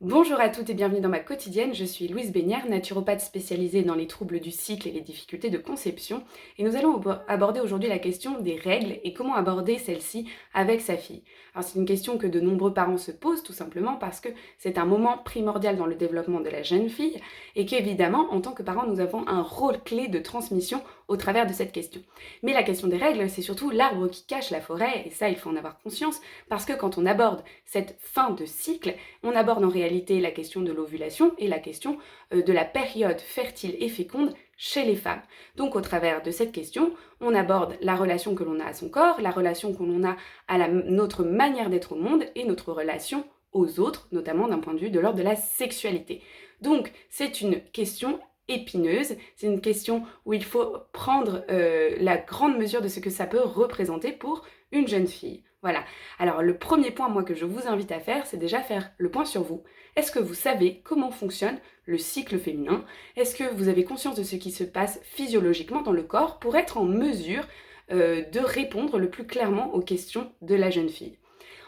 Bonjour à toutes et bienvenue dans ma quotidienne, je suis Louise Bénière, naturopathe spécialisée dans les troubles du cycle et les difficultés de conception et nous allons aborder aujourd'hui la question des règles et comment aborder celles-ci avec sa fille. Alors c'est une question que de nombreux parents se posent tout simplement parce que c'est un moment primordial dans le développement de la jeune fille et qu'évidemment en tant que parents nous avons un rôle clé de transmission au travers de cette question. Mais la question des règles c'est surtout l'arbre qui cache la forêt et ça il faut en avoir conscience parce que quand on aborde cette fin de cycle, on aborde en réalité la question de l'ovulation et la question de la période fertile et féconde chez les femmes. Donc au travers de cette question, on aborde la relation que l'on a à son corps, la relation que l'on a à notre manière d'être au monde et notre relation aux autres, notamment d'un point de vue de l'ordre de la sexualité. Donc c'est une question épineuse, c'est une question où il faut prendre la grande mesure de ce que ça peut représenter pour une jeune fille. Voilà. Alors le premier point, moi, que je vous invite à faire, c'est déjà faire le point sur vous. Est-ce que vous savez comment fonctionne le cycle féminin? Est-ce que vous avez conscience de ce qui se passe physiologiquement dans le corps pour être en mesure de répondre le plus clairement aux questions de la jeune fille?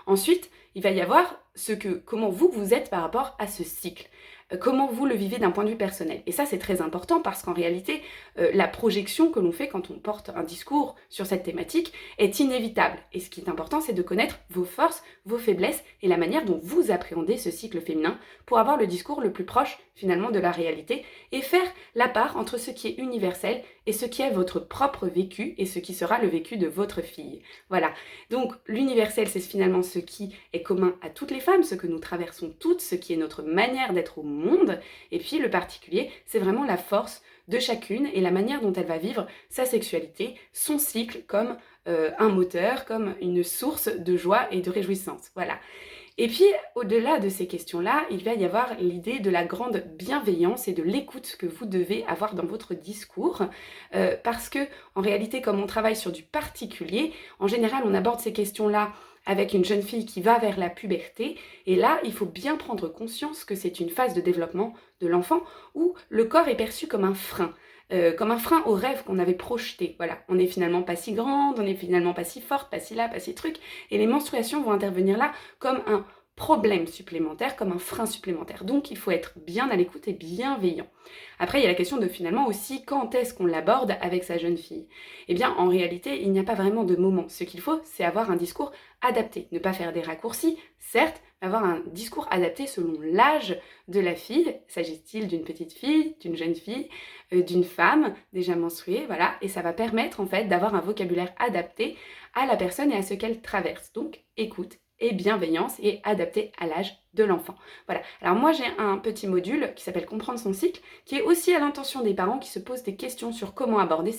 Ensuite, il va y avoir comment vous êtes par rapport à ce cycle. Comment vous le vivez d'un point de vue personnel. Et ça, c'est très important parce qu'en réalité, la projection que l'on fait quand on porte un discours sur cette thématique est inévitable. Et ce qui est important, c'est de connaître vos forces, vos faiblesses et la manière dont vous appréhendez ce cycle féminin pour avoir le discours le plus proche finalement de la réalité et faire la part entre ce qui est universel et ce qui est votre propre vécu et ce qui sera le vécu de votre fille. Voilà. Donc l'universel, c'est finalement ce qui est commun à toutes les femmes, ce que nous traversons toutes, ce qui est notre manière d'être au monde. Et puis le particulier, c'est vraiment la force de chacune et la manière dont elle va vivre sa sexualité, son cycle comme un moteur, comme une source de joie et de réjouissance. Voilà. Et puis, au-delà de ces questions-là, il va y avoir l'idée de la grande bienveillance et de l'écoute que vous devez avoir dans votre discours, parce que, en réalité, comme on travaille sur du particulier, en général, on aborde ces questions-là avec une jeune fille qui va vers la puberté, et là, il faut bien prendre conscience que c'est une phase de développement de l'enfant où le corps est perçu comme un frein au rêve qu'on avait projeté. Voilà, on n'est finalement pas si grande, on n'est finalement pas si forte, pas si là, pas si truc, et les menstruations vont intervenir là comme un problème supplémentaire, comme un frein supplémentaire. Donc il faut être bien à l'écoute et bienveillant. Après, il y a la question de finalement aussi quand est-ce qu'on l'aborde avec sa jeune fille. Eh bien, en réalité, il n'y a pas vraiment de moment. Ce qu'il faut, c'est avoir un discours adapté. Ne pas faire des raccourcis, certes, mais avoir un discours adapté selon l'âge de la fille. S'agit-il d'une petite fille, d'une jeune fille, d'une femme déjà menstruée, voilà. Et ça va permettre en fait d'avoir un vocabulaire adapté à la personne et à ce qu'elle traverse. Donc, écoute et bienveillance et adapté à l'âge de l'enfant. Voilà. Alors moi j'ai un petit module qui s'appelle Comprendre son cycle, qui est aussi à l'intention des parents qui se posent des questions sur comment aborder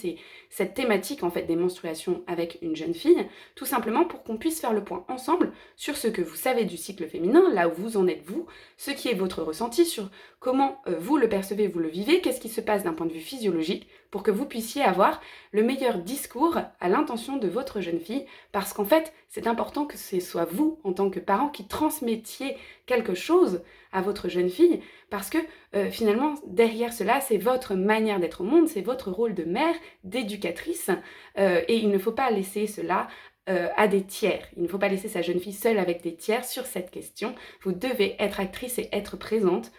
cette thématique en fait des menstruations avec une jeune fille, tout simplement pour qu'on puisse faire le point ensemble sur ce que vous savez du cycle féminin, là où vous en êtes vous, ce qui est votre ressenti sur comment vous le percevez, vous le vivez, qu'est-ce qui se passe d'un point de vue physiologique, pour que vous puissiez avoir le meilleur discours à l'intention de votre jeune fille, parce qu'en fait, c'est important que ce soit vous, en tant que parent, qui transmettiez quelque chose à votre jeune fille, parce que finalement, derrière cela, c'est votre manière d'être au monde, c'est votre rôle de mère, d'éducatrice, et il ne faut pas laisser cela à des tiers. Il ne faut pas laisser sa jeune fille seule avec des tiers sur cette question. Vous devez être actrice et être présente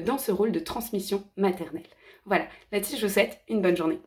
dans ce rôle de transmission maternelle. Voilà, là-dessus, je vous souhaite une bonne journée.